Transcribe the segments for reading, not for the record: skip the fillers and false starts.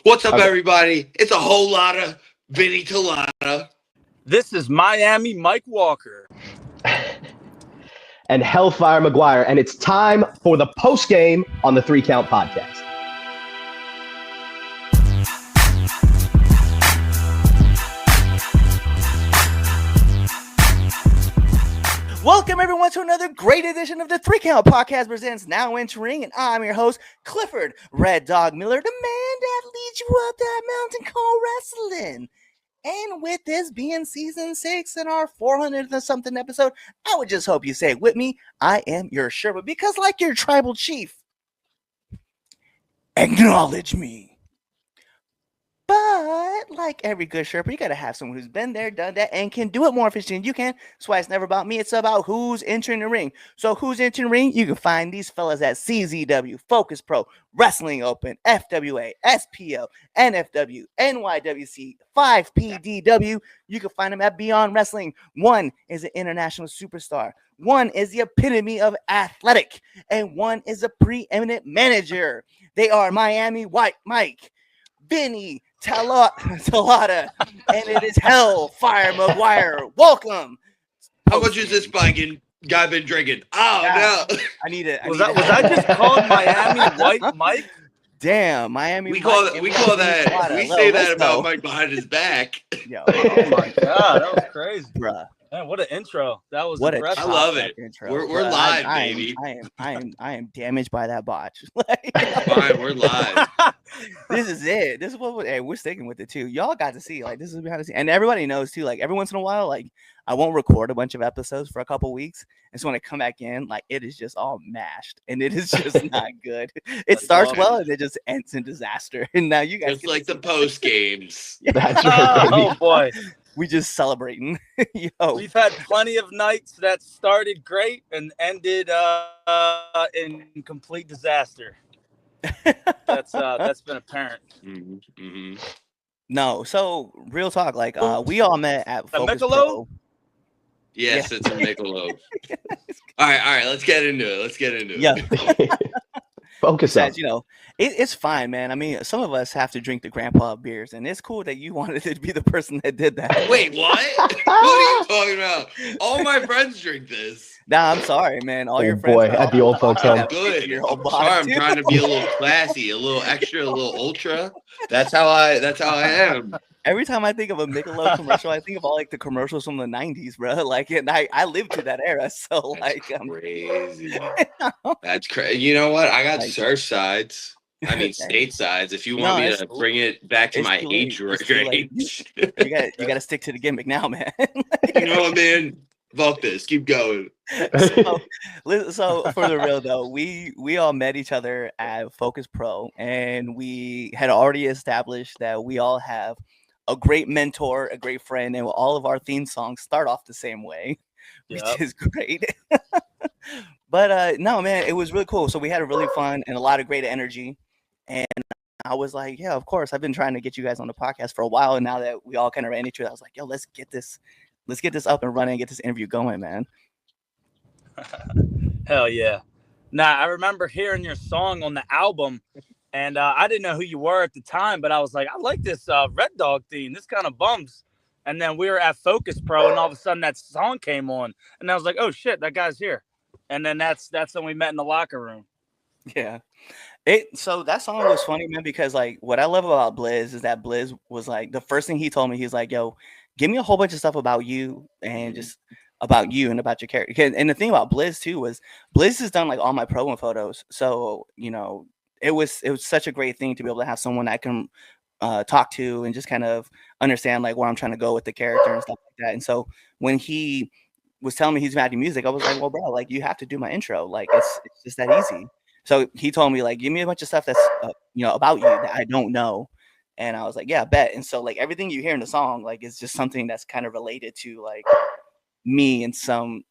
What's up, Okay. everybody? It's a whole lot of Vinny Talata. This is Miami Mike Walker. And Hellfire McGuire, and it's time for the post game on the 3 Count Podcast. Welcome everyone to another great edition of the 3 Count Podcast presents Now Entering, and I'm your host, Clifford Red Dog Miller, the man that leads you up that mountain called wrestling. And with this being season 6 and our 400th and something episode, I would just hope you say it with me. I am your Sherpa, because like your tribal chief, acknowledge me. But like every good Sherpa, you gotta have someone who's been there, done that, and can do it more efficiently than you can. That's why it's never about me. It's about who's entering the ring. So who's entering the ring? You can find these fellas at CZW, Focus Pro, Wrestling Open, FWA, SPO, NFW, NYWC, 5PDW. You can find them at Beyond Wrestling. One is an international superstar. One is the epitome of athletic. And one is a preeminent manager. They are Miami White Mike, Vinny Talata, and it is Hellfire McGuire. Welcome. How much is this fucking guy been drinking? Oh, no. I need it. Was I just called Miami White Mike? Damn, Miami. We call that. We say that about Mike behind his back. Yo, Oh my god, that was crazy, bruh. Man, what an intro! That was What impressive. I love it. Intro. We're live, I baby. I am damaged by that botch. Fine, we're live. This is it. This is what we're sticking with it too. Y'all got to see, like, this is behind the scenes, and everybody knows too. Like every once in a while, like I won't record a bunch of episodes for a couple weeks, and so when I come back in, like it is just all mashed, and it is just not good. It starts well, and it just ends in disaster. And now you guys Just like the post games. That's right, baby. Oh boy, we just celebrating. Yo, we've had plenty of nights that started great and ended in complete disaster. That's been apparent. Mm-hmm. no. So real talk, like we all met at Focus Michelob? Pro. Yes, Yeah. it's a Michelob. All right. Let's get into it. Yeah. Focus up. Besides, you know, it's fine, man. I mean, some of us have to drink the grandpa beers, and it's cool that you wanted to be the person that did that. Wait, what? What are you talking about? All my friends drink this. Nah, I'm sorry, man. All Oh, your friends boy, are at the old folks' home. Good. Your whole I'm body, sorry. I'm too. trying to be a little classy, a little extra, a little ultra. That's how I am. Every time I think of a Michelob commercial, I think of all like the commercials from the '90s, bro. Like, and I lived through that era, so like, Crazy. That's crazy. You know what? I got Like- surf sides. I mean, state sides. If you want No, me it's to bring it back to It's my too late. age It's too late. range, you gotta stick to the gimmick now, man. you know what, man? Fuck this. Keep going. So for the real though, we all met each other at Focus Pro, and we had already established that we all have a great mentor, a great friend, and all of our theme songs start off the same way, which Yep. is great. But no, man, it was really cool. So we had a really fun and a lot of great energy, and I was like, yeah, of course. I've been trying to get you guys on the podcast for a while, and now that we all kind of ran into it, I was like, yo, let's get this up and running, get this interview going, man. Hell yeah. Nah, I remember hearing your song on the album, and I didn't know who you were at the time, but I was like, I like this Red Dog theme. This kind of bums. And then we were at Focus Pro, and all of a sudden that song came on, and I was like, oh shit, that guy's here. And then that's when we met in the locker room. Yeah. So that song was funny, man, because like what I love about Blizz is that Blizz was like the first thing he told me, he's like, yo, give me a whole bunch of stuff about you and just about you and about your character. And the thing about Blizz too was Blizz has done like all my promo photos. So, you know, it was such a great thing to be able to have someone I can talk to and just kind of understand like where I'm trying to go with the character and stuff like that. And so when he was telling me he's mad at music, I was like, well, bro, like you have to do my intro. Like it's just that easy. So he told me like, give me a bunch of stuff that's you know, about you that I don't know. And I was like, yeah, bet. And so like everything you hear in the song, like it's just something that's kind of related to like me in some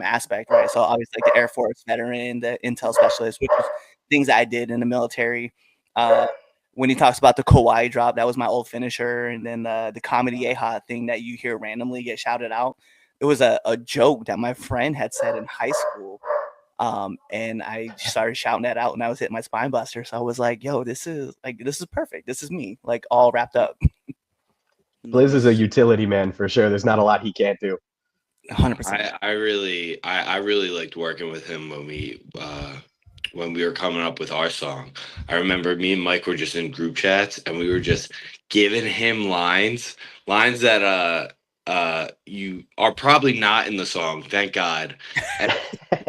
aspect, right? So obviously like the Air Force veteran, the intel specialist, which was things that I did in the military. When he talks about the Kawhi drop, that was my old finisher. And then the comedy AHA thing that you hear randomly get shouted out. It was a joke that my friend had said in high school. And I started shouting that out, and I was hitting my spine buster. So I was like, "Yo, this is perfect. This is me, like all wrapped up." Blizz is a utility man for sure. There's not a lot he can't do. 100%. I really liked working with him when we were coming up with our song. I remember me and Mike were just in group chats, and we were just giving him lines that you are probably not in the song, thank God.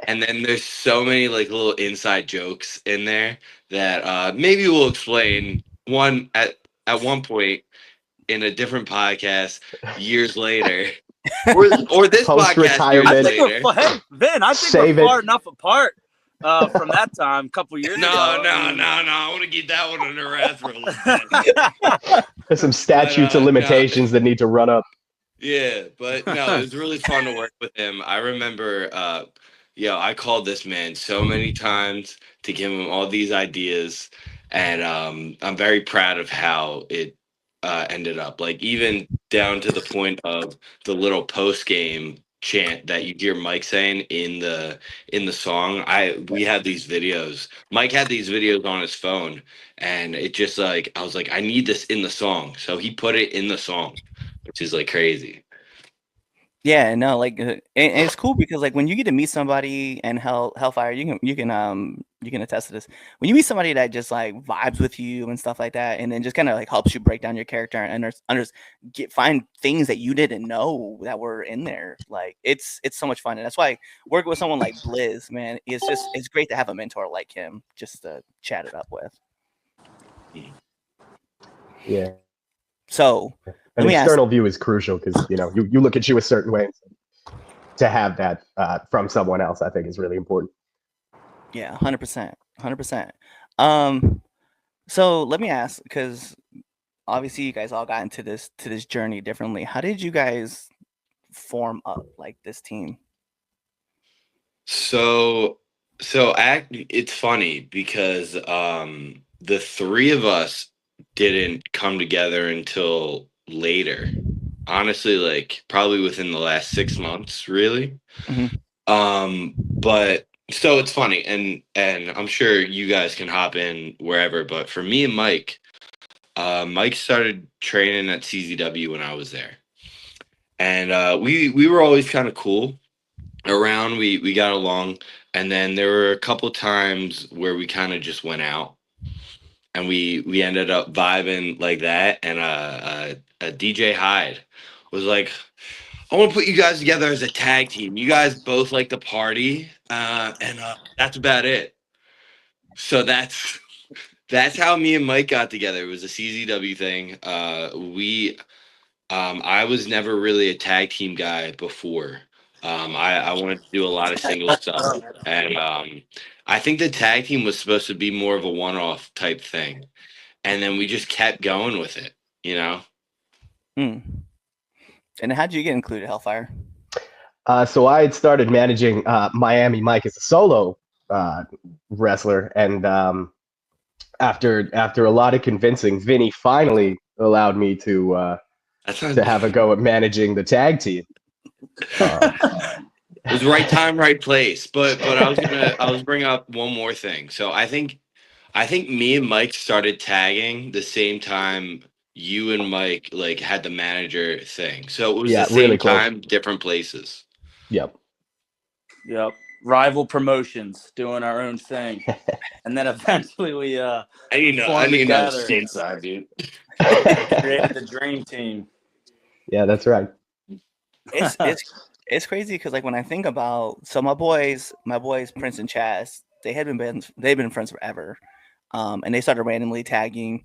And then there's so many like little inside jokes in there that maybe we'll explain one at one point in a different podcast years later. Or this podcast years Post-retirement. later. Hey, Vin, I think Save we're it. far enough apart from that time, a couple years ago. No. I want to keep that one under wraps for a little bit. There's some statutes of no. limitations that need to run up. Yeah, but no, it was really fun to work with him. I remember, I called this man so many times to give him all these ideas, and I'm very proud of how it ended up. Like even down to the point of the little post game chant that you hear Mike saying in the song. We had these videos. Mike had these videos on his phone, and it just like I was like, I need this in the song, so he put it in the song, which is like crazy. Yeah, no, like, and it's cool because like when you get to meet somebody, and Hellfire, you can attest to this. When you meet somebody that just like vibes with you and stuff like that, and then just kind of like helps you break down your character and find things that you didn't know that were in there. Like it's so much fun, and that's why working with someone like Blizz, man, it's great to have a mentor like him just to chat it up with. Yeah. So An external view is crucial because you look at you a certain way. To have that from someone else, I think, is really important. Yeah, 100%, 100%. So let me ask, because obviously you guys all got into this journey differently. How did you guys form up like this team? So it's funny because the three of us didn't come together until later. Honestly, like probably within the last 6 months, really. Mm-hmm. But so it's funny, and I'm sure you guys can hop in wherever, but for me and Mike, Mike started training at CZW when I was there. And we were always kind of cool around. We got along, and then there were a couple times where we kind of just went out, and we ended up vibing like that. And a DJ Hyde was like, I want to put you guys together as a tag team. You guys both like to party, and that's about it. So that's how me and Mike got together. It was a CZW thing. I was never really a tag team guy before. I wanted to do a lot of single stuff, and I think the tag team was supposed to be more of a one-off type thing, and then we just kept going with it, And how'd you get included, Hellfire? So I had started managing Miami Mike as a solo wrestler, and after a lot of convincing, Vinny finally allowed me to have a go at managing the tag team. It was right time, right place. But I was bring up one more thing. So I think me and Mike started tagging the same time you and Mike like had the manager thing. So it was the same really close. time, different places. Yep. Rival promotions doing our own thing. And then eventually we I need to know the same side, dude. created the dream team. Yeah, that's right. It's crazy because like when I think about my boys Prince and Chaz, they've been friends forever, and they started randomly tagging,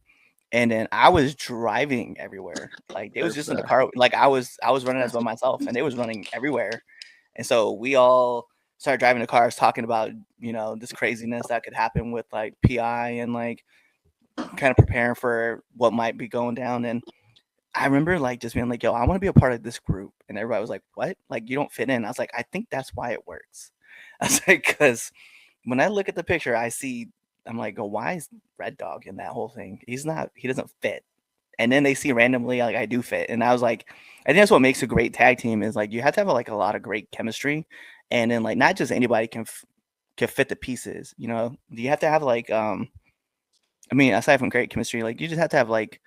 and then I was driving everywhere. Like they was just in the car. Like I was running as by myself, and they was running everywhere, and so we all started driving the cars, talking about this craziness that could happen with like PI and like kind of preparing for what might be going down. And I remember like just being like, yo, I want to be a part of this group. And everybody was like, what? Like, you don't fit in. I was like, I think that's why it works. I was like, because when I look at the picture, I'm like, oh, why is Red Dog in that whole thing? He doesn't fit. And then they see randomly, like, I do fit. And I was like, I think that's what makes a great tag team is like, you have to have like a lot of great chemistry. And then like, not just anybody can can fit the pieces. You know, you have to have like I mean, aside from great chemistry, like you just have to have like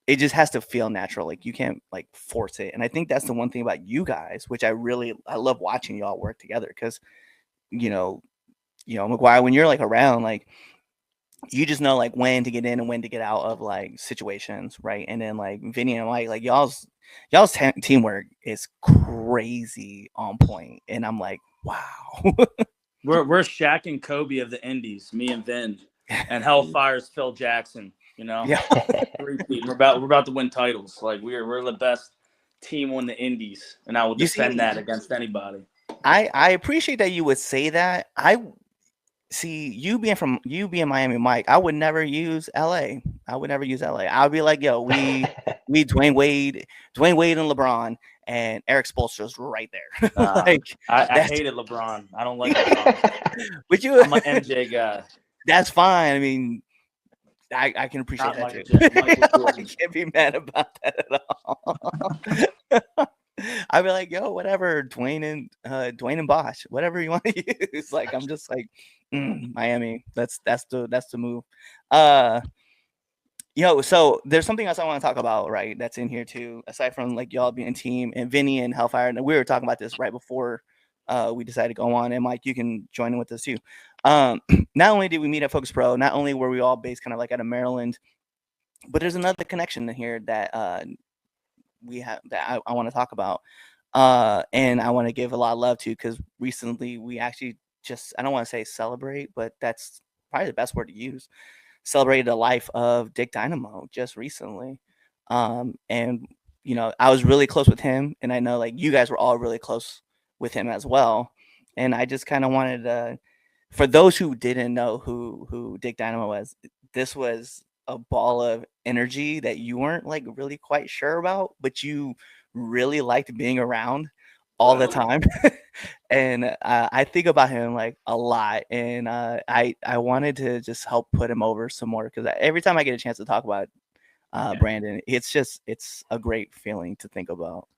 it just has to feel natural. Like you can't like force it. And I think that's the one thing about you guys, which I love watching y'all work together because you know, McGuire, when you're like around, like you just know like when to get in and when to get out of like situations, right? And then like Vinny and Mike, like y'all's teamwork is crazy on point, and I'm like, wow. We're Shaq and Kobe of the Indies, me and Vin, and Hellfire's Phil Jackson. You know, Yeah. we're about to win titles. Like we're the best team on the Indies, and I will defend that against anybody. I appreciate that you would say that. I see you being Miami, Mike. I would never use LA. I would never use LA. I would be like, yo, we Dwayne Wade and LeBron, and Eric Spoelstra's right there. Like I hated LeBron. I don't like LeBron. But I'm an MJ guy. That's fine. I mean, I can appreciate that too. I can't be mad about that at all. I'd be like, yo, whatever, Dwayne and Bosch, whatever you want to use. Like, I'm just like, Miami. That's the move. So there's something else I want to talk about, right? That's in here too, aside from like y'all being a team and Vinny and Hellfire. And we were talking about this right before we decided to go on. And Mike, you can join in with us too. Not only did we meet at Focus Pro, not only were we all based kind of like out of Maryland, but there's another connection in here that we have that I want to talk about. And I want to give a lot of love to, because recently we actually I don't want to say celebrate, but that's probably the best word to use. Celebrated the life of Dick Dynamo just recently. And I was really close with him, and I know like you guys were all really close with him as well. And I just kind of wanted to, for those who didn't know who Dick Dynamo was, this was a ball of energy that you weren't like really quite sure about, but you really liked being around all the time. And I think about him like a lot, and I wanted to just help put him over some more, because every time I get a chance to talk about Brandon, it's a great feeling to think about.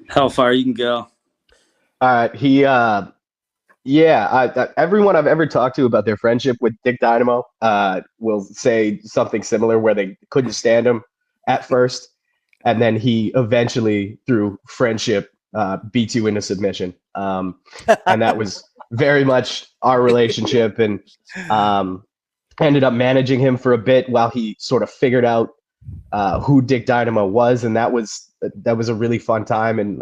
Hellfire, you can go. All right, everyone I've ever talked to about their friendship with Dick Dynamo will say something similar, where they couldn't stand him at first, and then he eventually, through friendship, beat you into submission. And that was very much our relationship, and ended up managing him for a bit while he sort of figured out who Dick Dynamo was. And that was a really fun time, and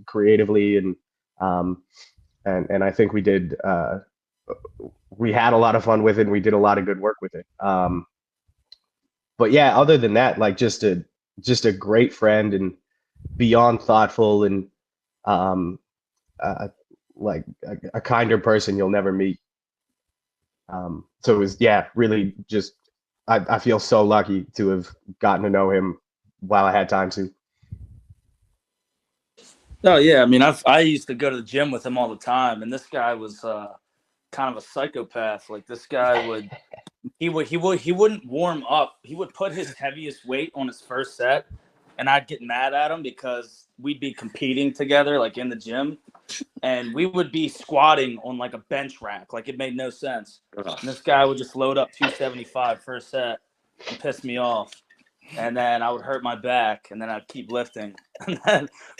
creatively, and I think we did, we had a lot of fun with it, and we did a lot of good work with it. But yeah, other than that, like just a great friend, and beyond thoughtful, and like a kinder person you'll never meet. So it was, really just, I feel so lucky to have gotten to know him while I had time to. Oh yeah, I mean, I used to go to the gym with him all the time, and this guy was kind of a psychopath. Like this guy he wouldn't warm up. He would put his heaviest weight on his first set, and I'd get mad at him because we'd be competing together, like in the gym, and we would be squatting on like a bench rack, like it made no sense. And this guy would just load up 275 first set and piss me off, and then I would hurt my back, and then I'd keep lifting.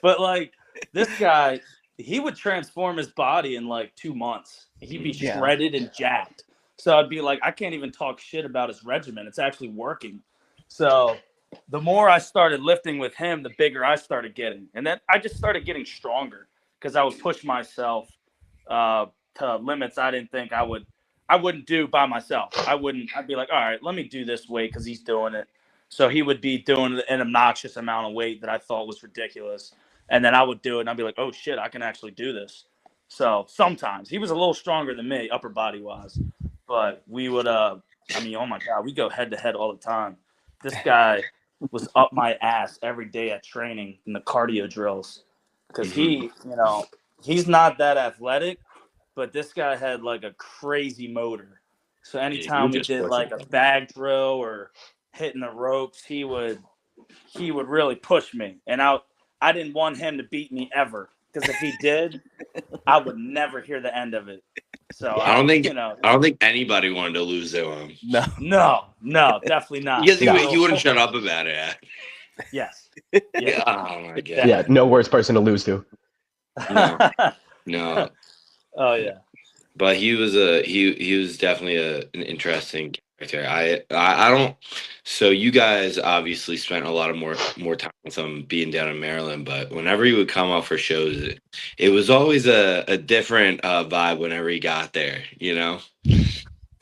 But like this guy, he would transform his body in like 2 months. He'd be shredded and jacked. So I'd be like, I can't even talk shit about his regimen. It's actually working. So the more I started lifting with him, the bigger I started getting. And then I just started getting stronger, because I would push myself to limits I didn't think I wouldn't do by myself. I'd be like, all right, let me do this weight because he's doing it. So he would be doing an obnoxious amount of weight that I thought was ridiculous. And then I would do it, and I'd be like, oh, shit, I can actually do this. So sometimes he was a little stronger than me, upper body wise. But we would, oh, my God, we go head to head all the time. This guy was up my ass every day at training in the cardio drills, because he's not that athletic, but this guy had like a crazy motor. So anytime we did like a bag drill or hitting the ropes, he would really push me. And I didn't want him to beat me ever. because if he did, I would never hear the end of it. So I don't think you know, I don't think anybody wanted to lose to him. No. no, definitely not. Because No. he wouldn't shut up about it. Yes. Yeah. Oh my god. Yeah, no worse person to lose to. No. Oh yeah. But he was definitely an interesting character. I don't. So you guys obviously spent a lot of more time with him being down in Maryland. But whenever he would come out for shows, it was always a different vibe whenever he got there. You know.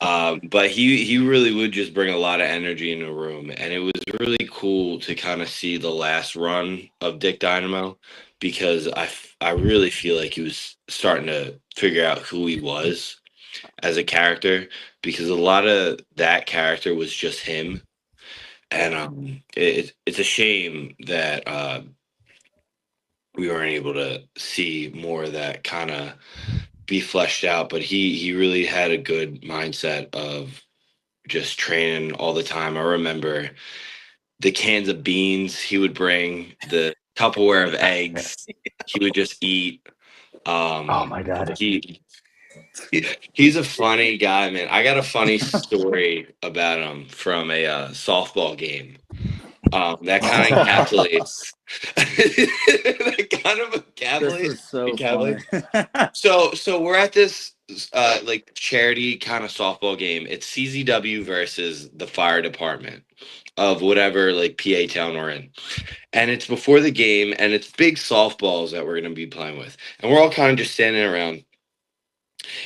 But he really would just bring a lot of energy in the room, and it was really cool to kind of see the last run of Dick Dynamo, because I really feel like he was starting to figure out who he was as a character, because a lot of that character was just him, and it's a shame that we weren't able to see more of that kind of be fleshed out. But he really had a good mindset of just training all the time. I remember the cans of beans he would bring, the Tupperware of eggs he would just eat. Oh my God. He's a funny guy, man. I got a funny story about him from a softball game. That kind of encapsulates. That kind of encapsulates. This is so funny. So we're at this like charity kind of softball game. It's CZW versus the fire department of whatever like PA town we're in. And it's before the game, and it's big softballs that we're gonna be playing with. And we're all kind of just standing around.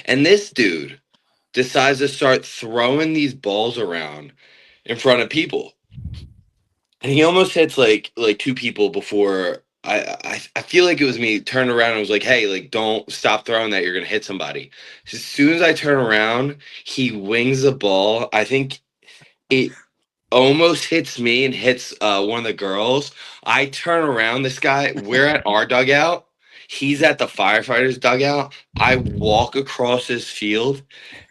And this dude decides to start throwing these balls around in front of people. And he almost hits like two people before I feel like it was me, turned around and was like, hey, like, don't stop throwing that. You're gonna hit somebody. As soon as I turn around, he wings the ball. I think it almost hits me and hits one of the girls. I turn around, this guy, we're at our dugout. He's at the firefighters' dugout. I walk across this field,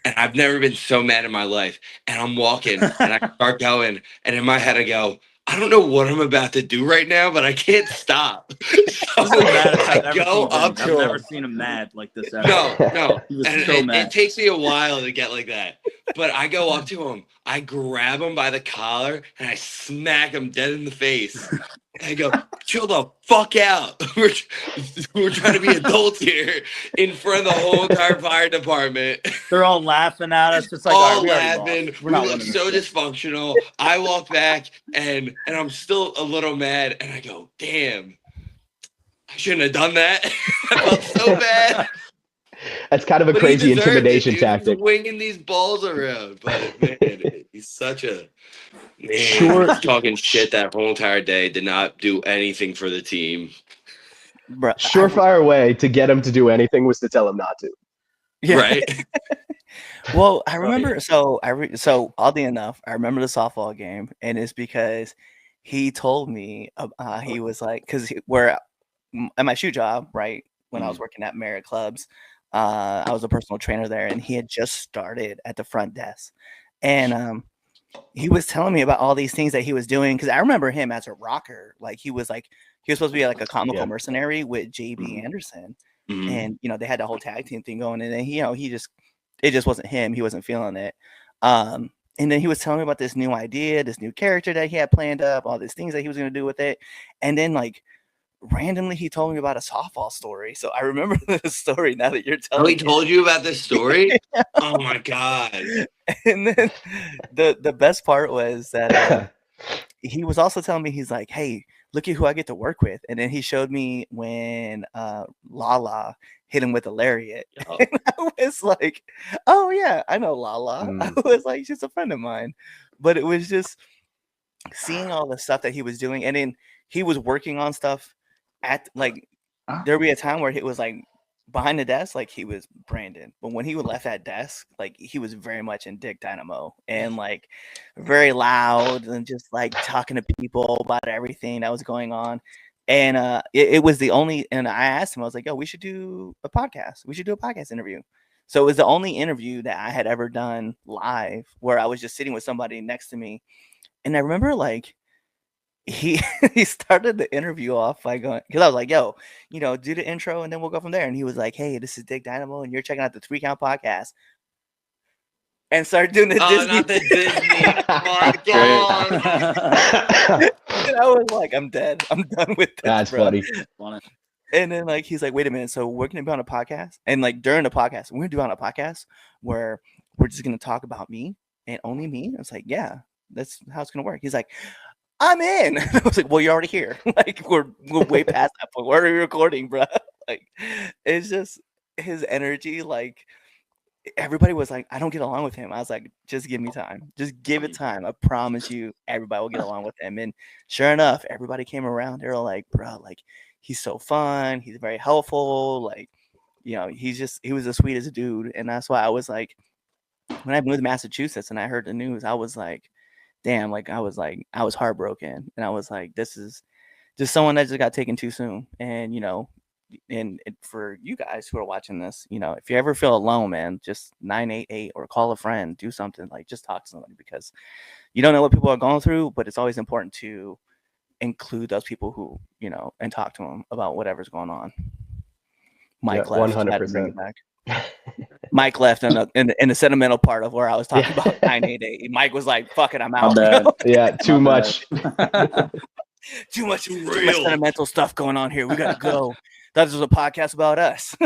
and I've never been so mad in my life. And I'm walking, and I start going, and in my head I go, I don't know what I'm about to do right now, but I can't stop. So This is the maddest I've I ever go seen up Vinny. to I've never him. seen him mad like this ever. No. He was And so it mad. takes me a while to get like that. But I go up to him, I grab him by the collar, and I smack him dead in the face. And I go, chill the fuck out. We're trying to be adults here in front of the whole entire fire department. They're all laughing at us. It's like, All all right, we already laughing. lost. We We're not look winning so this game. dysfunctional. I walk back, and I'm still a little mad. And I go, damn, I shouldn't have done that. I felt so bad. That's kind of a But he crazy deserved intimidation it, dude. tactic. He's winging these balls around. But man, he's such a man. Sure. He's talking shit that whole entire day. Did not do anything for the team. Bruh, Surefire way to get him to do anything was to tell him not to. yeah. Right? Well, I remember. So oddly enough, I remember the softball game, and it's because he told me he was like, because we're at my shoe job, right? When I was working at Marriott Clubs, I was a personal trainer there, and he had just started at the front desk, and he was telling me about all these things that he was doing. Because I remember him as a rocker, like he was supposed to be like a comical mercenary with JB Anderson, and they had the whole tag team thing going, and then it just wasn't him. He wasn't feeling it. And then he was telling me about this new idea, this new character that he had planned up, all these things that he was going to do with it. And then like randomly he told me about a softball story. So I remember this story now that you're telling he me. told you about this story? Oh my God. And then the best part was that he was also telling me, he's like, hey, look at who I get to work with. And then he showed me when Lala hit him with a lariat. Oh. And I was like, oh yeah, I know Lala. I was like, she's a friend of mine. But it was just seeing all the stuff that he was doing. And then he was working on stuff at like, there'd be a time where it was like behind the desk, like he was Brandon. But when he would left that desk, like he was very much in Dick Dynamo and like very loud and just like talking to people about everything that was going on. And it was the only, and I asked him, I was like, yo, we should do a podcast. We should do a podcast interview. So it was the only interview that I had ever done live where I was just sitting with somebody next to me. And I remember like he he started the interview off by going, because I was like, yo, do the intro and then we'll go from there. And he was like, hey, this is Dick Dynamo and you're checking out the 3 Count podcast. And started doing the Disney. Not the Disney. My God. And I was like, I'm dead. I'm done with this. That's bro. funny. And then like he's like, wait a minute, so we're gonna be on a podcast, and like during the podcast, we're gonna do on a podcast where we're just gonna talk about me and only me. I was like, yeah, that's how it's gonna work. He's like, I'm in. I was like, well, you're already here. Like we're way past that point. We're already recording, bro. Like it's just his energy. Like everybody was like, I don't get along with him. I was like, just give me time. Just give it time. I promise you, everybody will get along with him. And sure enough, everybody came around. They were like, bro, like he's so fun. He's very helpful. Like, he was the sweetest dude. And that's why I was like, when I moved to Massachusetts and I heard the news, I was like, damn, like I was heartbroken. And I was like, this is just someone that just got taken too soon. And, and for you guys who are watching this, if you ever feel alone, man, just 988 or call a friend, do something, like just talk to somebody, because you don't know what people are going through, but it's always important to include those people who, and talk to them about whatever's going on. Mike left. 100%. Mike left in the sentimental part of where I was talking about 988. Mike was like, fuck it, I'm out. Yeah, too much. Too much sentimental stuff going on here. We gotta go. That was a podcast about us.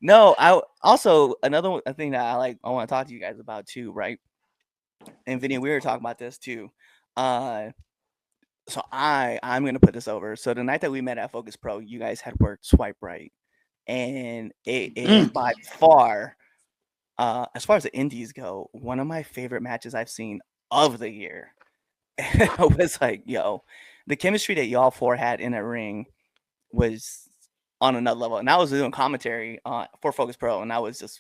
No, I also another thing that I want to talk to you guys about too, right? And Vinny, we were talking about this too. So I'm gonna put this over. So the night that we met at Focus Pro, you guys had worked Swipe Right, and it is by far, as far as the indies go, one of my favorite matches I've seen of the year. And I was like, yo, the chemistry that y'all four had in a ring was on another level. And I was doing commentary for Focus Pro, and I was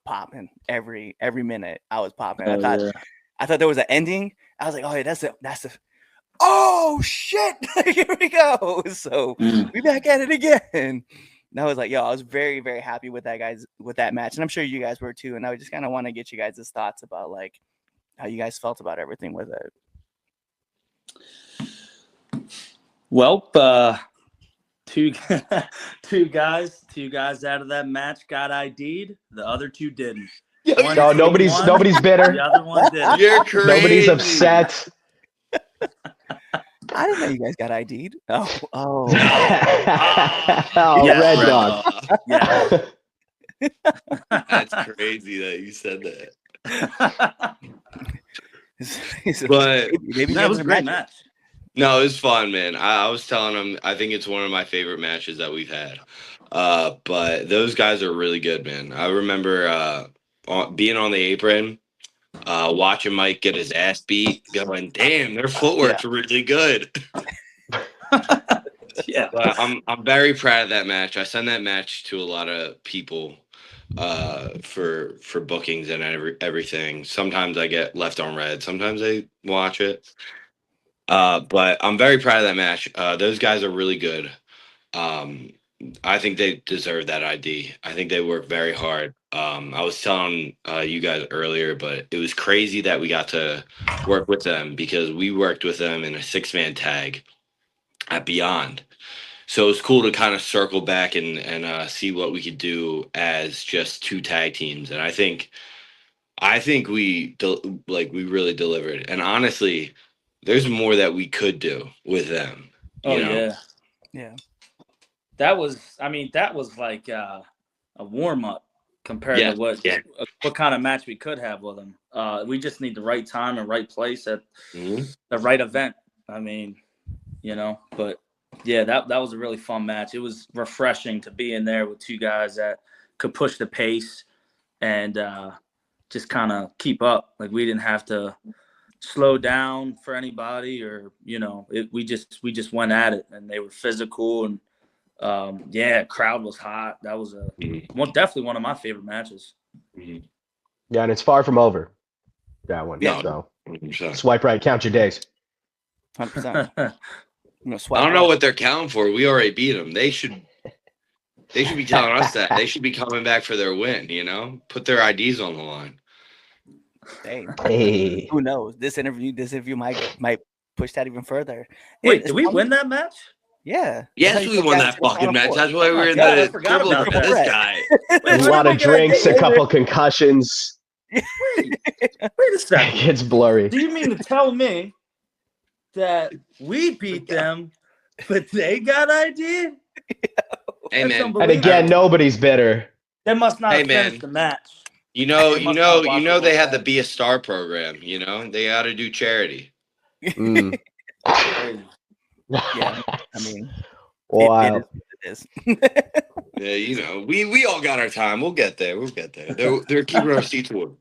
popping every minute. I was popping. I thought there was an ending. I was like, oh, yeah, that's the. Oh shit! Here we go. So we back at it again. And I was like, yo, I was very, very happy with that match, and I'm sure you guys were too. And I just kind of want to get you guys' thoughts about like how you guys felt about everything with it. Well, two guys out of that match got ID'd. The other two didn't. No, nobody's bitter. The other one didn't. You're crazy. Nobody's upset. I didn't know you guys got ID'd. Oh, yes, Red Dog. Yeah. That's crazy that you said that. But maybe that was a great match. No, it was fun, man. I was telling him I think it's one of my favorite matches that we've had. But those guys are really good, man. I remember being on the apron, watching Mike get his ass beat, going, "Damn, their footwork's really good." Yeah, but I'm very proud of that match. I send that match to a lot of people for bookings and everything. Sometimes I get left on red. Sometimes I watch it. But I'm very proud of that match. Those guys are really good. I think they deserve that ID. I think they work very hard. I was telling you guys earlier, but it was crazy that we got to work with them because we worked with them in a 6-man tag at Beyond. So it was cool to kind of circle back and see what we could do as just 2 tag teams. And I think we really delivered. And honestly, there's more that we could do with them. You know? Yeah. That was like a warm up compared to what kind of match we could have with them. We just need the right time and right place at the right event. I mean, but yeah, that was a really fun match. It was refreshing to be in there with 2 guys that could push the pace and just kind of keep up. Like we didn't have to slow down for anybody, or we just went at it, and they were physical, and crowd was hot. That was definitely one of my favorite matches. Yeah, and it's far from over, that one. Yeah. So 100%. Swipe Right, count your days. 100%. I don't know what they're counting for. We already beat them. They should be telling us that. They should be coming back for their win. Put their IDs on the line. Hey, Hey, who knows? This interview might push that even further. Wait, It's did we funny- win that match? Yeah. That's how Yes, you we get won back that to the fucking Final match. Four. That's why Oh we're my in God, I the forgot triple about with that. this Right. guy. Wait, a what lot am I of gonna drinks, do? a couple concussions. Wait a second. It gets blurry. Do you mean to tell me that we beat them, but they got ID? Hey That's man, And unbelievable. again, nobody's bitter. They must not Hey, have finished man. the match. you know, They you must know, not you watch know, the they whole have the thing. Be a Star program. You know, they got to do charity. Mm. Crazy. Yeah. I mean, Wow. it is what it is. Yeah, you know, we all got our time. We'll get there. We'll get there. They're keeping our seats warm.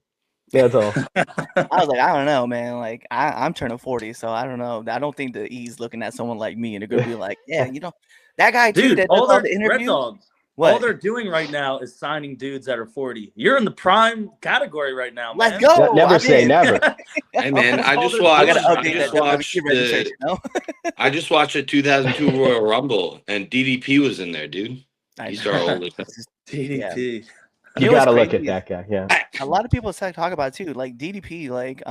That's all. I was like, I don't know, man. Like, I'm turning 40, so I don't know. I don't think the E's looking at someone like me and they're gonna be like, yeah, that guy too Dude, that does all all their the Red interviews. Dog, What? all they're doing right now is signing dudes that are 40. You're in the prime category right now, Let's man. go. Never I'm say in. never. Hey man, That's I all just they're I watched. gotta doing I right update just that now. watched WWE registration. No, I just watched the 2002 Royal Rumble, and DDP was in there, dude. I He's know. our oldest. It's just- DDP. You know what's gotta look at crazy? that guy. Yeah. A lot of people talk about it too, like DDP, like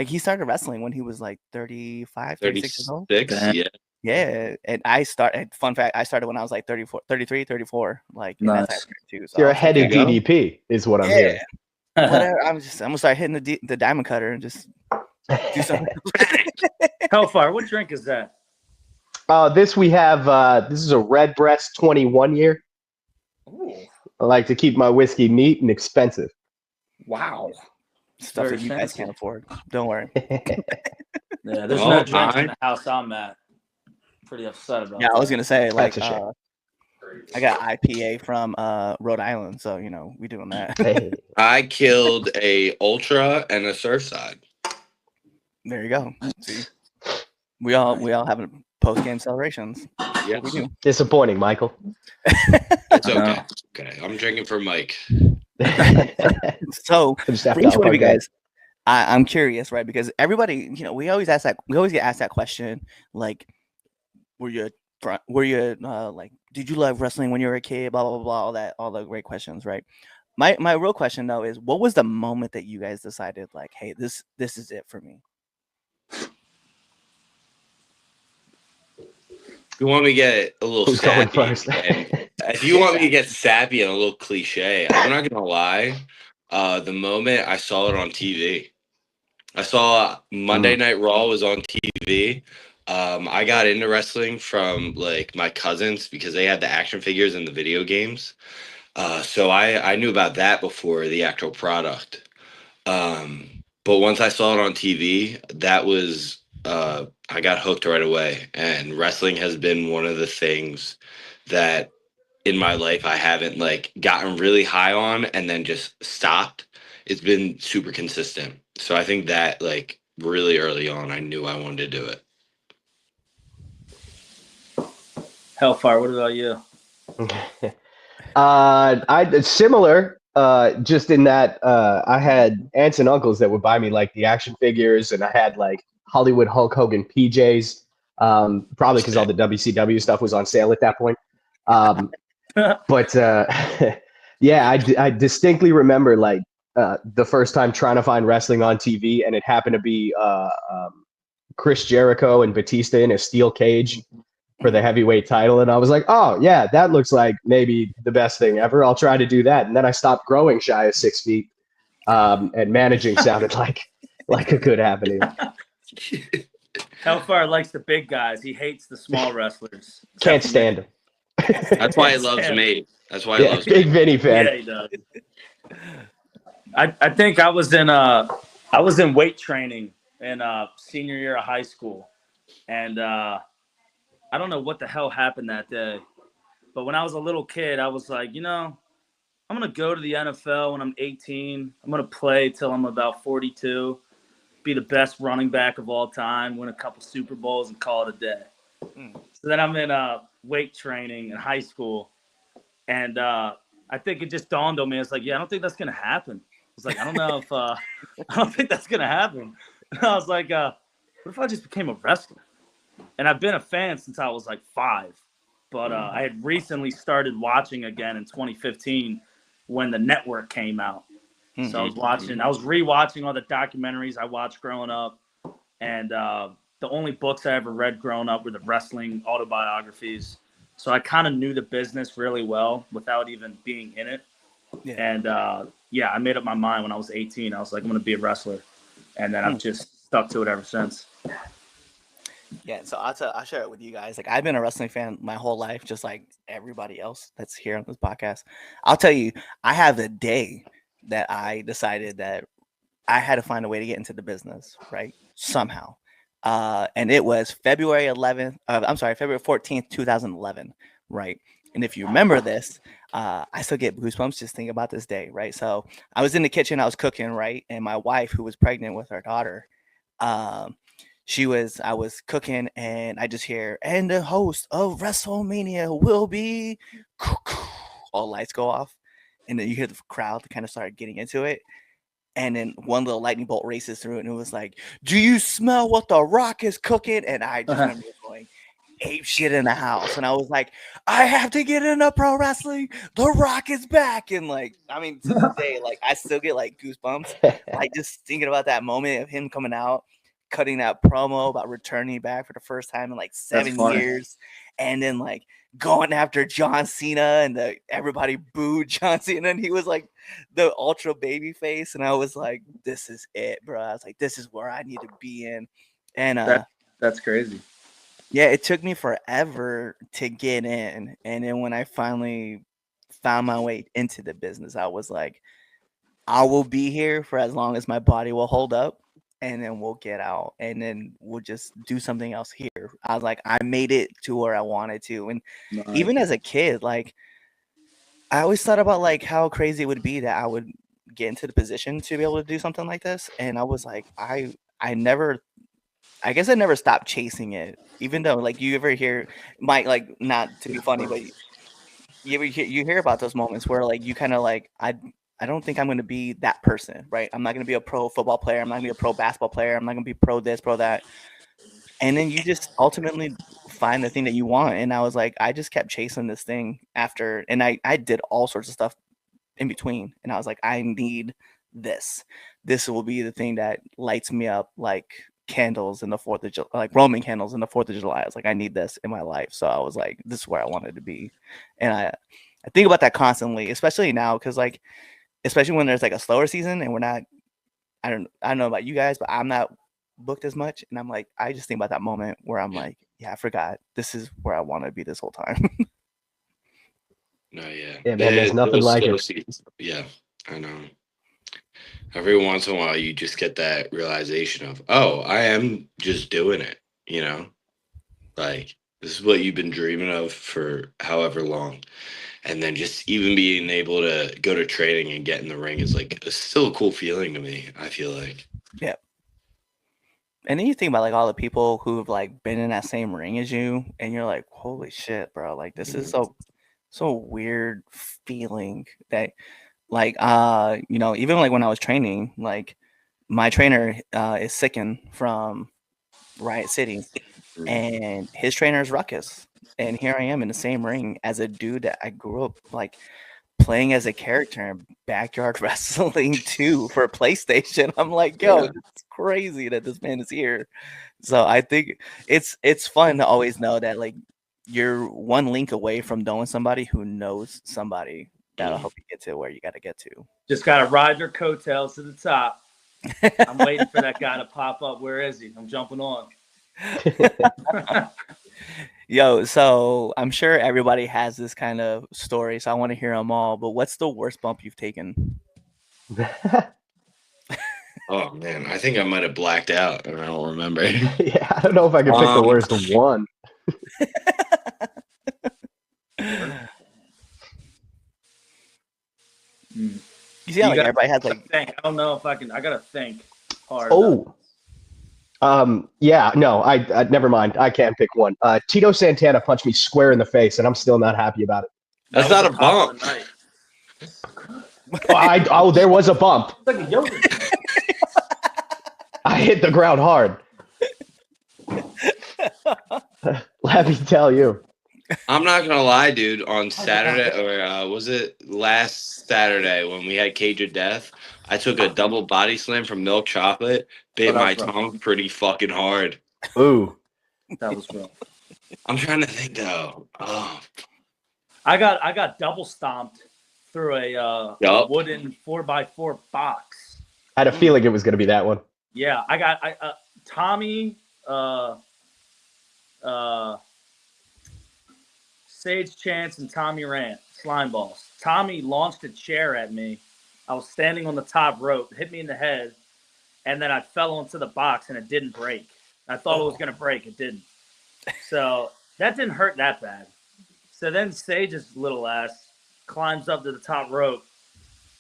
he started wrestling when he was like 35, 36 years old. 36. Damn. Yeah. Yeah, and I started. Fun fact: I started when I was like 34, 33, 34, like in that time Nice. frame too. So You're I was ahead like, of There you go. DDP, is what I'm yeah, hearing. whatever. I'm gonna start hitting the diamond cutter and just do something. Hellfire, what drink is that? This we have. This is a Redbreast 21 year. Ooh, I like to keep my whiskey neat and expensive. wow. Stuff Very that you guys fancy. can't afford. Don't worry. Yeah, there's Well, no drinks in I- the house I'm at. Pretty upset about Yeah, I was that. gonna say like That's a shame. I got IPA from Rhode Island, so we doing that. Hey, I killed a Ultra and a Surfside. There you go. See, we all having post game celebrations. Yeah, We do. disappointing, Michael. it's I know. okay. Okay, I'm drinking for Mike. So Just have for to each one of you up our game. guys, I'm curious, right? Because everybody, we always get asked that question, like, were you like, did you love wrestling when you were a kid? Blah blah blah, blah all the great questions, right? My real question though is, what was the moment that you guys decided, like, hey, this is it for me? You want me to get a little Who's going sappy? first? And if you want me to get sappy and a little cliche, I'm not gonna lie. The moment I saw it on TV, I saw Monday Night Raw was on TV. I got into wrestling from like my cousins because they had the action figures and the video games. So I knew about that before the actual product. But once I saw it on TV, that was I got hooked right away. And wrestling has been one of the things that in my life I haven't like gotten really high on and then just stopped. It's been super consistent. So I think that like really early on I knew I wanted to do it. Hellfire, what about you? It's similar. Just in that I had aunts and uncles that would buy me like the action figures, and I had like Hollywood Hulk Hogan PJs. Probably because all the WCW stuff was on sale at that point. But yeah, I distinctly remember like the first time trying to find wrestling on TV, and it happened to be Chris Jericho and Batista in a steel cage for the heavyweight title. And I was like, oh, yeah, that looks like maybe the best thing ever. I'll try to do that. And then I stopped growing shy of 6 feet. And managing sounded like a good avenue. Hellfire likes the big guys. He hates the small wrestlers. Can't stand him. That's why he loves me. That's why he Yeah, loves big me. Vinny fan. Yeah, he does. I think I was in weight training in senior year of high school, and I don't know what the hell happened that day, but when I was a little kid, I was like, I'm gonna go to the NFL when I'm 18. I'm gonna play till I'm about 42, be the best running back of all time, win a couple Super Bowls, and call it a day. So then I'm in weight training in high school, and I think it just dawned on me. It's like, yeah, I don't think that's gonna happen. I was like, I don't know if I don't think that's gonna happen. And I was like, what if I just became a wrestler? And I've been a fan since I was like 5, but I had recently started watching again in 2015 when the network came out, So I was rewatching all the documentaries I watched growing up, and the only books I ever read growing up were the wrestling autobiographies. So I kind of knew the business really well without even being in it. Yeah. And I made up my mind when I was 18. I was like, I'm going to be a wrestler, and then I've just stuck to it ever since. Yeah, so I'll share it with you guys. Like, I've been a wrestling fan my whole life, just like everybody else that's here on this podcast. I'll tell you, I have a day that I decided that I had to find a way to get into the business, right? Somehow. And it was February 14th, 2011, right? And if you remember this, I still get goosebumps just thinking about this day, right? So I was in the kitchen, I was cooking, right? And my wife, who was pregnant with our daughter, I was cooking and I just hear, and the host of WrestleMania will be, all lights go off. And then you hear the crowd kind of start getting into it. And then one little lightning bolt races through it and it was like, do you smell what The Rock is cooking? And I just remember going ape shit in the house. And I was like, I have to get into pro wrestling. The Rock is back. And like, I mean, to this day, like I still get like goosebumps. Like just thinking about that moment of him coming out, cutting that promo about returning back for the first time in like 7 years. And then like going after John Cena and everybody booed John Cena. And he was like the ultra baby face. And I was like, this is it, bro. I was like, this is where I need to be in. And that's crazy. Yeah, it took me forever to get in. And then when I finally found my way into the business, I was like, I will be here for as long as my body will hold up. And then we'll get out and then we'll just do something else here. I was like, I made it to where I wanted to. And even as a kid, like I always thought about like how crazy it would be that I would get into the position to be able to do something like this. And I was like, I guess I never stopped chasing it, even though like you ever hear Mike, like not to be funny, but you hear about those moments where like you kind of like, I don't think I'm going to be that person, right? I'm not going to be a pro football player. I'm not going to be a pro basketball player. I'm not going to be pro this, pro that. And then you just ultimately find the thing that you want. And I was like, I just kept chasing this thing after, and I did all sorts of stuff in between. And I was like, I need this. This will be the thing that lights me up like candles in the 4th of July, like Roman candles in the 4th of July. I was like, I need this in my life. So I was like, this is where I wanted to be. And I think about that constantly, especially now, because like, especially when there's like a slower season and we're not, I don't know about you guys, but I'm not booked as much. And I'm like, I just think about that moment where I'm like, yeah, I forgot. This is where I want to be this whole time. No, yeah. Yeah, man, there's nothing like it. Yeah, I know. Every once in a while, you just get that realization of, oh, I am just doing it, you know? Like, this is what you've been dreaming of for however long. And then just even being able to go to training and get in the ring is like still a cool feeling to me, I feel like. Yeah. And then you think about like all the people who've like been in that same ring as you, and you're like, holy shit, bro. Like this is so weird feeling that like you know, even like when I was training, like my trainer is Sicken from Riot City and his trainer is Ruckus. And here I am in the same ring as a dude that I grew up like playing as a character in Backyard Wrestling 2 for PlayStation. I'm like, yo, it's crazy that this man is here. So I think it's fun to always know that like you're one link away from knowing somebody who knows somebody that'll help you get to where you got to get to. Just got to ride your coattails to the top. I'm waiting for that guy to pop up. Where is he? I'm jumping on. Yo, so I'm sure everybody has this kind of story, so I want to hear them all. But what's the worst bump you've taken? Oh man, I think I might have blacked out and I don't remember. Yeah, I don't know if I can pick the worst one. You see how like everybody has like think. I don't know if I can. I gotta think hard. Oh. Yeah, no, I never mind. I can't pick one. Tito Santana punched me square in the face, and I'm still not happy about it. That's not a bump. There was a bump. I hit the ground hard. Let me tell you. I'm not gonna lie, dude. On Saturday, or was it last Saturday when we had Cage of Death? I took a double body slam from Milk Chocolate, bit that my was rough. tongue pretty fucking hard. Ooh. That was rough. I'm trying to think though. Oh, I got double stomped through a Yup. wooden 4x4 box. I had a feeling it was going to be that one. Yeah, I got Tommy, Sage Chance, and Tommy Rant, slime balls. Tommy launched a chair at me. I was standing on the top rope, hit me in the head, and then I fell onto the box and it didn't break. I thought it was gonna break, it didn't. So that didn't hurt that bad. So then Sage's little ass climbs up to the top rope,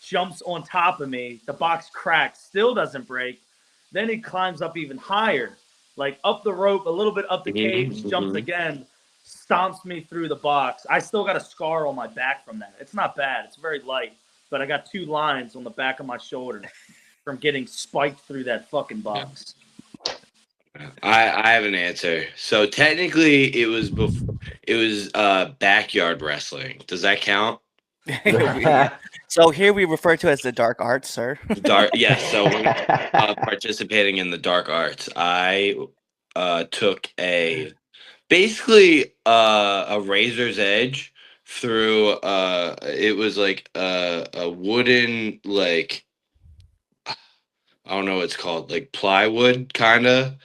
jumps on top of me. The box cracks, still doesn't break. Then he climbs up even higher, like up the rope, a little bit up the cage, jumps again, stomps me through the box. I still got a scar on my back from that. It's not bad. It's very light, but I got 2 lines on the back of my shoulder from getting spiked through that fucking box. I have an answer. So technically, it was backyard wrestling. Does that count? So here we refer to as the dark arts, sir. Yeah. So when, participating in the dark arts, I took basically a razor's edge through. It was like a wooden, like, I don't know what it's called, like plywood, kind of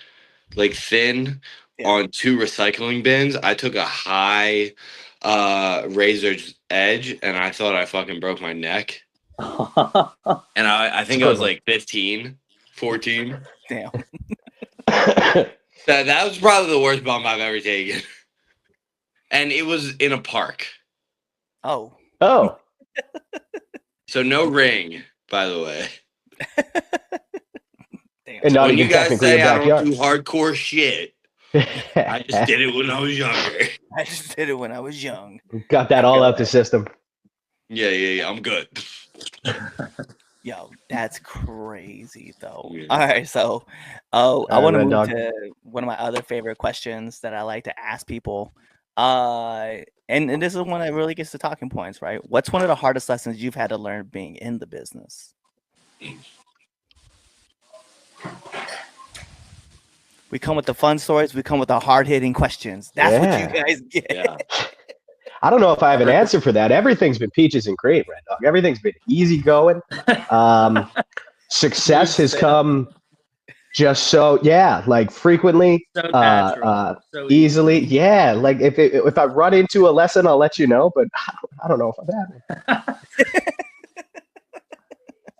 like thin, on 2 recycling bins. I took a high razor's edge, and I thought I fucking broke my neck. And I think I was like 15, 14. Damn. That was probably the worst bump I've ever taken. And it was in a park. Oh. Oh. So no ring, by the way. Damn. And not When even you guys technically say a I don't backyard. do hardcore shit, I just did it when I was younger. I just did it when I was young. Got that all out the system. Yeah. I'm good. Yo, that's crazy though. Yeah. All right, so I want to Red move Dog. to one of my other favorite questions that I like to ask people. And this is one that really gets to talking points, right? What's one of the hardest lessons you've had to learn being in the business? We come with the fun stories. We come with the hard-hitting questions. That's what you guys get. Yeah. I don't know if I have an answer for that. Everything's been peaches and cream, Red Dog. Everything's been easy going. Success has come just like frequently, So natural, so easily. Yeah, like if I run into a lesson, I'll let you know. But I don't know if I've had it.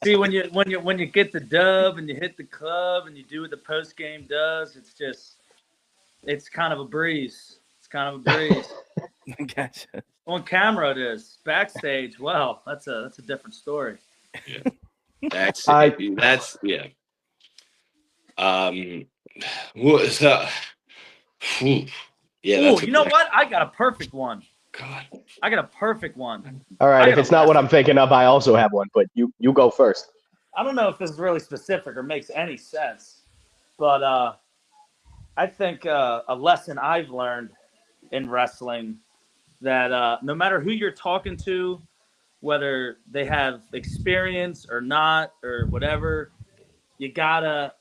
See, when you get the dub and you hit the club and you do what the post game does, it's kind of a breeze. It's kind of a breeze. Gotcha. On camera it is. Backstage, well, that's a different story. Yeah. That's yeah. What's up? Yeah. Ooh, you know what? I got a perfect one. God. I got a perfect one. All right, if it's not what I'm thinking of, I also have one. But you go first. I don't know if this is really specific or makes any sense, but I think a lesson I've learned in wrestling that no matter who you're talking to, whether they have experience or not or whatever, you gotta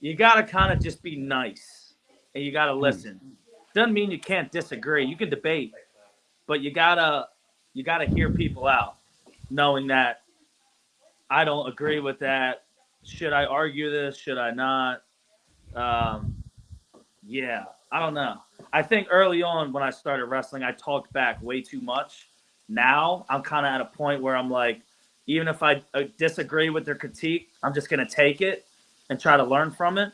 kind of just be nice and you gotta listen. Doesn't mean you can't disagree. You can debate, but you gotta hear people out, knowing that I don't agree with that. Should I argue this? Should I not? Yeah, I don't know. I think early on when I started wrestling, I talked back way too much. Now I'm kind of at a point where I'm like, even if I disagree with their critique, I'm just going to take it and try to learn from it.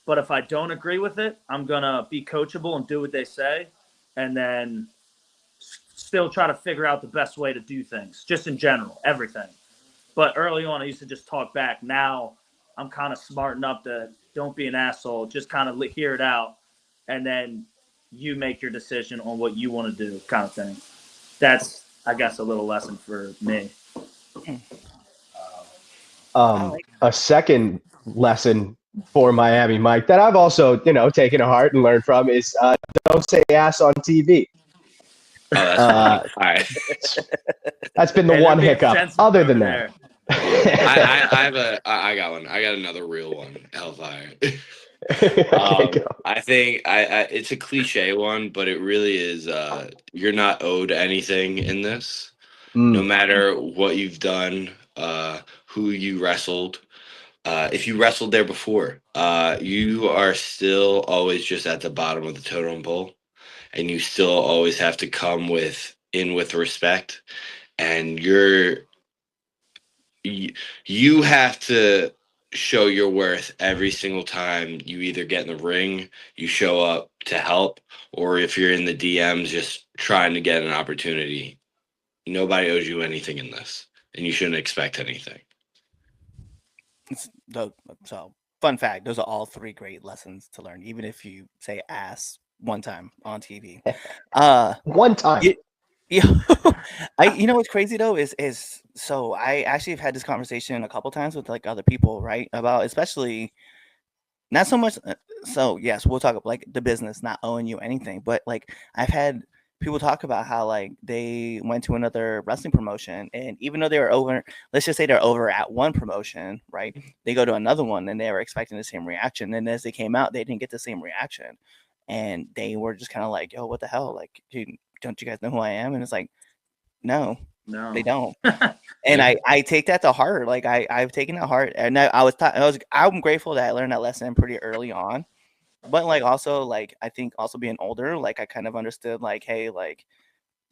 But if I don't agree with it, I'm going to be coachable and do what they say and then still try to figure out the best way to do things, just in general, everything. But early on, I used to just talk back. Now I'm kind of smart enough to don't be an asshole, just kind of hear it out, and then you make your decision on what you want to do, kind of thing. That's, I guess, a little lesson for me. A second lesson for Miami Mike that I've also, taken to heart and learned from is don't say ass on TV. Oh, that's funny. All right. That's been the Hey, one they're being hiccup. censored Other over than there. that, I got one. I got another real one. Hellfire. Okay, go. I think I it's a cliche one, but it really is. You're not owed anything in this, no Mm, matter what you've done, who you wrestled. If you wrestled there before, you are still always just at the bottom of the totem pole, and you still always have to come with respect, and you have to show your worth every single time you either get in the ring, you show up to help, or if you're in the DMs just trying to get an opportunity. Nobody owes you anything in this, and you shouldn't expect anything. So, fun fact: those are all 3 great lessons to learn, even if you say ass one time on TV. one time. Yeah, what's crazy though is so I actually have had this conversation a couple times with like other people, right? About especially not so much. So yes, we'll talk about like the business not owing you anything, but like I've had people talk about how like they went to another wrestling promotion, and even though they were over, let's just say they're over at one promotion, right? They go to another one and they were expecting the same reaction, and as they came out, they didn't get the same reaction, and they were just kind of like, "Yo, what the hell? Like, dude, don't you guys know who I am?" And it's like, no, No. they don't. And I take that to heart. Like I've taken it to heart, and I'm grateful that I learned that lesson pretty early on. But like also like I think also being older, like I kind of understood like, hey, like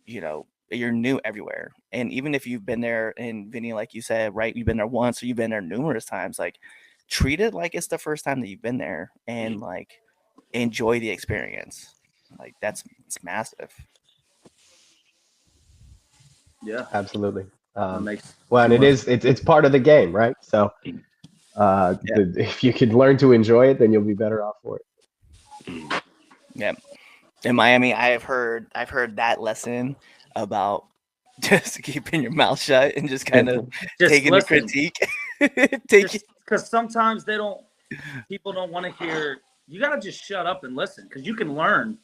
you're new everywhere, and even if you've been there, and Vinny, like you said, right, you've been there once or you've been there numerous times, like treat it like it's the first time that you've been there, and like enjoy the experience. Like it's massive. Yeah. Absolutely. That makes Well, and too much. it's part of the game, right? So if you can learn to enjoy it, then you'll be better off for it. Yeah. In Miami, I've heard that lesson about just keeping your mouth shut and just kind of Just taking listen. the critique. Take it. Because sometimes people don't want to hear. You got to just shut up and listen, because you can learn,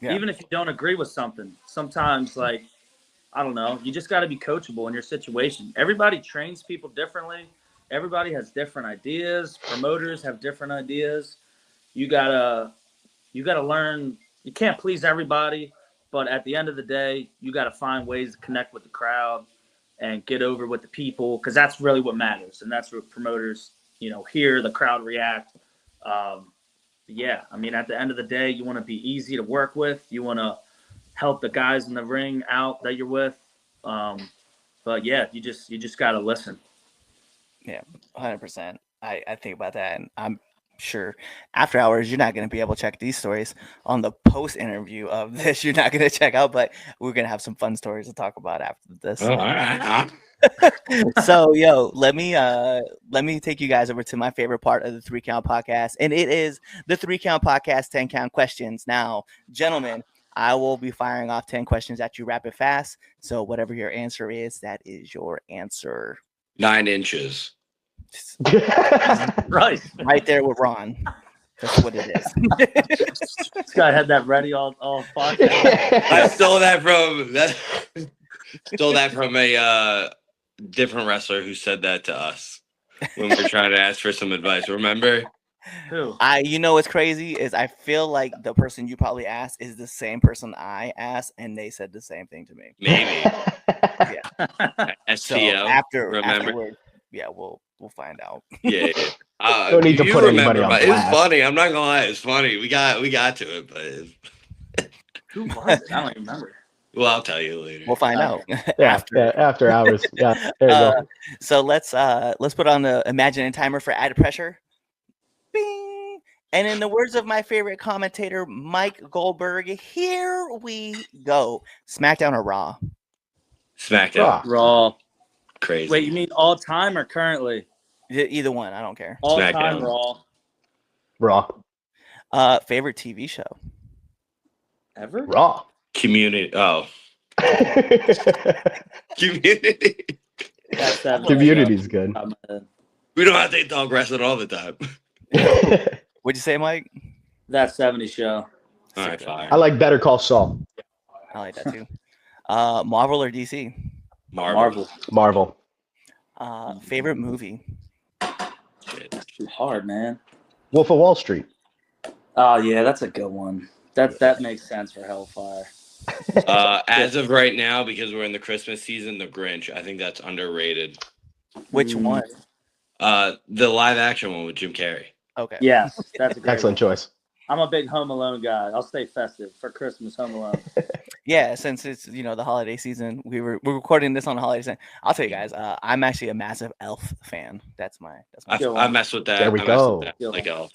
Yeah. even if you don't agree with something. Sometimes, like, I don't know, you just got to be coachable in your situation. Everybody trains people differently. Everybody has different ideas. Promoters have different ideas. You gotta learn. You can't please everybody, but at the end of the day, you got to find ways to connect with the crowd and get over with the people, because that's really what matters, and that's what promoters, hear the crowd react. Yeah, I mean, at the end of the day, you want to be easy to work with. You want to help the guys in the ring out that you're with. But yeah, you just got to listen. Yeah, 100%. I think about that, and I'm sure after hours you're not going to be able to check these stories on the post interview of this. You're not going to check out, but we're going to have some fun stories to talk about after this. Oh, all right. So let me take you guys over to my favorite part of the 3 Count podcast, and it is the 3 Count podcast 10 count questions. Now, gentlemen, I will be firing off 10 questions at you rapid fast, so whatever your answer is, that is your answer. 9 inches. Right there with Ron. That's what it is. This guy had that ready all podcast. I stole that from a different wrestler who said that to us when we were trying to ask for some advice. Remember? Who? What's crazy is I feel like the person you probably asked is the same person I asked, and they said the same thing to me. Maybe. Yeah. STO. So remember? afterward, yeah, we'll find out. Yeah. Don't need to put anybody on It was blast. funny. I'm not gonna lie. It's funny. We got to it, but Who was it? I don't even remember. Well, I'll tell you later. We'll find out after hours. Yeah, there you go. So let's put on the imaginary timer for added pressure. Bing! And in the words of my favorite commentator, Mike Goldberg, here we go. SmackDown or Raw? SmackDown. Raw. Crazy. Wait, you mean all time or currently? Either one. I don't care. All SmackDown. time Raw. Favorite TV show? Ever? Raw. Community. Oh. Community. That's that Community's good. We don't have to talk wrestling all the time. What'd you say, Mike? That 70s show. All right, fire. I like Better Call Saul. I like that too. Marvel or DC? Marvel. Marvel. Favorite movie? Shit. Too hard, man. Wolf of Wall Street. Oh yeah, that's a good one. That makes sense for Hellfire. As of right now, because we're in the Christmas season, The Grinch. I think that's underrated. Which one? The live action one with Jim Carrey. Okay. Yes, that's a great Excellent one. choice. I'm a big Home Alone guy. I'll stay festive for Christmas. Home Alone. Yeah, since it's the holiday season, we're recording this on the holiday season. I'll tell you guys, I'm actually a massive Elf fan. That's my. I mess with that. There we I mess go. with that. Like All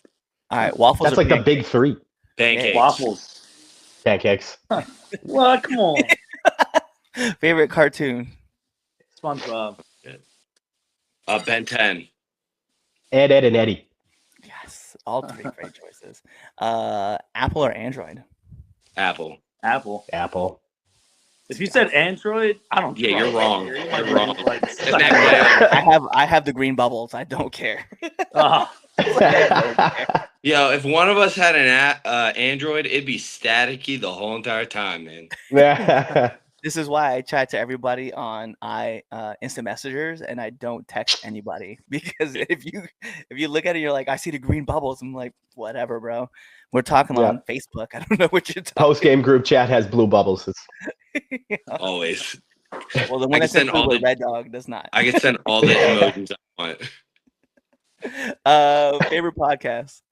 right, waffles. That's like the big three. pancakes. Waffles. Pancakes. Well, come on. Favorite cartoon? SpongeBob. Ben 10. Ed, and Eddie. Yes, all three great choices. Apple or Android? Apple. Apple. Apple. If you said Android, I don't. Yeah, you're wrong. You You're might be wrong. like, And that I have the green bubbles. I don't care. oh, Yo, if one of us had an Android, it'd be staticky the whole entire time, man. This is why I chat to everybody on instant messengers and I don't text anybody, because if you look at it, you're like, I see the green bubbles. I'm like, whatever, bro. We're talking on Facebook. I don't know what you're talking. Post game group chat has blue bubbles. Always. Well, the one that says blue, Red Dog does not. I can send all the emojis I want. Favorite podcast?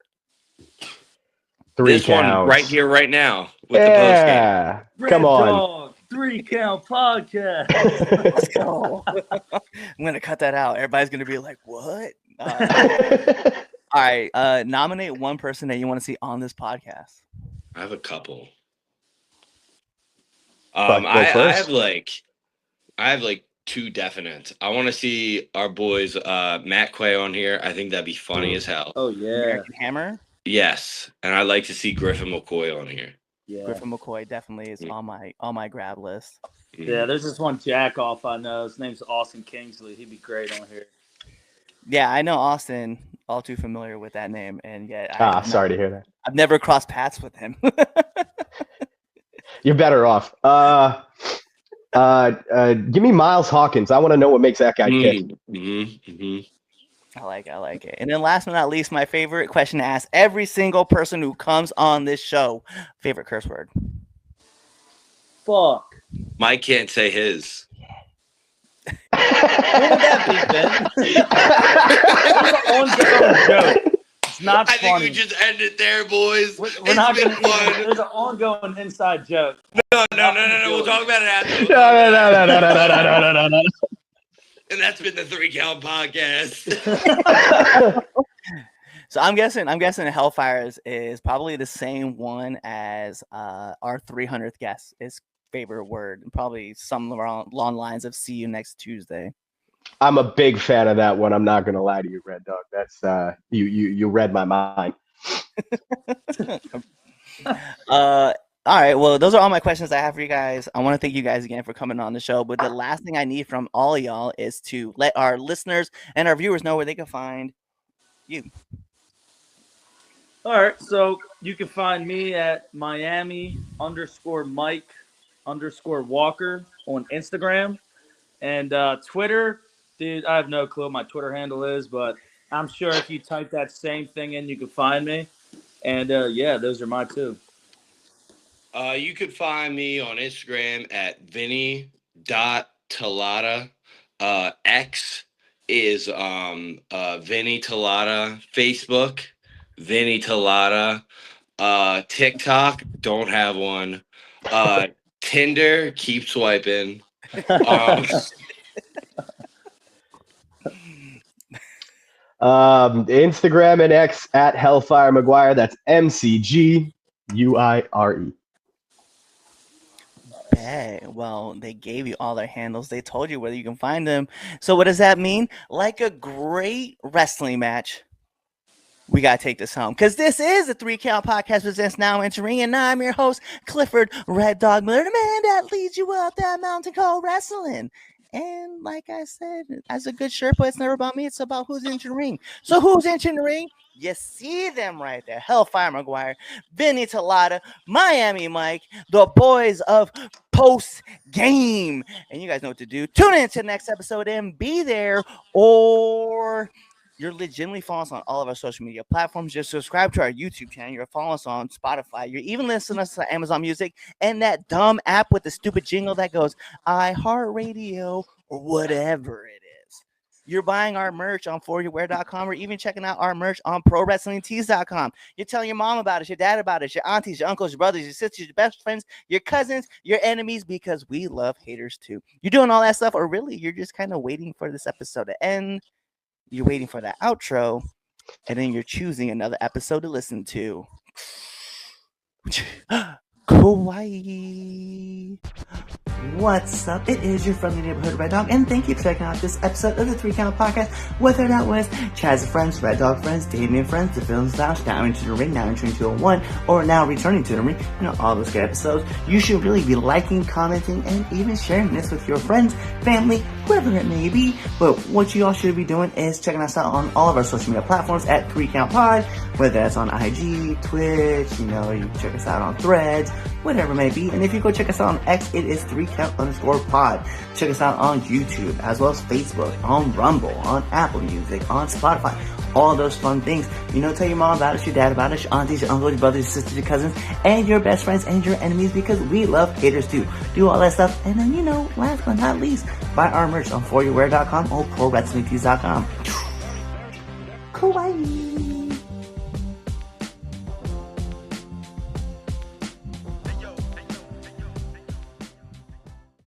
Three This counts. one right here, right now, with the Yeah. Come on. Dog, 3 Count Podcast. Let's go. I'm gonna cut that out. Everybody's gonna be like, "What?" All right. Nominate one person that you want to see on this podcast. I have a couple. But go I first. have like two definite. I want to see our boys Matt Quay on here. I think that'd be funny as hell. Oh yeah. American Hammer. Yes, and I'd like to see Griffin McCoy on here. Yeah. Griffin McCoy definitely is on my grab list. Yeah, there's this one jack off I know. His name's Austin Kingsley. He'd be great on here. Yeah, I know Austin. All too familiar with that name, and yet Sorry to hear that. I've never crossed paths with him. You're better off. Give me Miles Hawkins. I want to know what makes that guy tick. I like it. And then last but not least, my favorite question to ask every single person who comes on this show: favorite curse word? Fuck. Mike can't say his. What would that be, Ben? It's an ongoing joke. It's not I think funny. we just end it there, boys. We're not It's going been to. fun. There's an ongoing inside joke. No. We'll talk about it after. No. And that's been the 3 Count Podcast. So I'm guessing Hellfires is probably the same one as our 300th guest. His favorite word, probably some along lines of "see you next Tuesday." I'm a big fan of that one. I'm not gonna lie to you, Red Dog. That's you read my mind. All right. Well, those are all my questions I have for you guys. I want to thank you guys again for coming on the show. But the last thing I need from all of y'all is to let our listeners and our viewers know where they can find you. All right, so you can find me at Miami_Mike_Walker on Instagram and Twitter. Dude, I have no clue what my Twitter handle is, but I'm sure if you type that same thing in, you can find me. And yeah, those are my two. You could find me on Instagram at Vinny.Talata. X is Vinny Talata. Facebook, Vinny Talata. TikTok, don't have one. Tinder, keep swiping. Instagram and X at Hellfire McGuire. That's MCGUIRE. Okay, well, they gave you all their handles. They told you where you can find them. So what does that mean? Like a great wrestling match, we got to take this home. Because this is the 3 Count Podcast presents Now Entering. And I'm your host, Clifford Red Dog Miller, the man that leads you up that mountain called wrestling. And like I said, as a good Sherpa, it's never about me. It's about who's entering the ring. So who's entering the ring? You see them right there. Hellfire McGuire, Vinny Talata, Miami Mike, the boys of Post Game. And you guys know what to do. Tune in to the next episode and be there, or you're legitimately following us on all of our social media platforms. Just subscribe to our YouTube channel. You're following us on Spotify. You're even listening to us on Amazon Music and that dumb app with the stupid jingle that goes iHeartRadio or whatever it is. You're buying our merch on foryourwear.com, or even checking out our merch on prowrestlingtees.com. You're telling your mom about us, your dad about us, your aunties, your uncles, your brothers, your sisters, your best friends, your cousins, your enemies, because we love haters too. You're doing all that stuff, or really you're just kind of waiting for this episode to end. You're waiting for that outro, and then you're choosing another episode to listen to. Kawaii. What's up? It is your friendly neighborhood Red Dog, and thank you for checking out this episode of the 3 Count Podcast. Whether that was Chaz friends, Red Dog friends, Damien friends, the Film Styles, now into the ring, now entering 201, or now returning to the ring, all those good episodes. You should really be liking, commenting, and even sharing this with your friends, family, whoever it may be. But what you all should be doing is checking us out on all of our social media platforms at 3 Count Pod, whether that's on IG, Twitch, you check us out on Threads, whatever it may be. And if you go check us out on X, it is 3count_pod. Check us out on YouTube, as well as Facebook, on Rumble, on Apple Music, on Spotify, all those fun things. Tell your mom about us, your dad about us, your aunties, your uncles, your brothers, your sisters, your cousins, and your best friends and your enemies, because we love haters too. Do all that stuff, and then, last but not least, buy our merch on foryourwear.com or prowrestlingtees.com. Kawaii.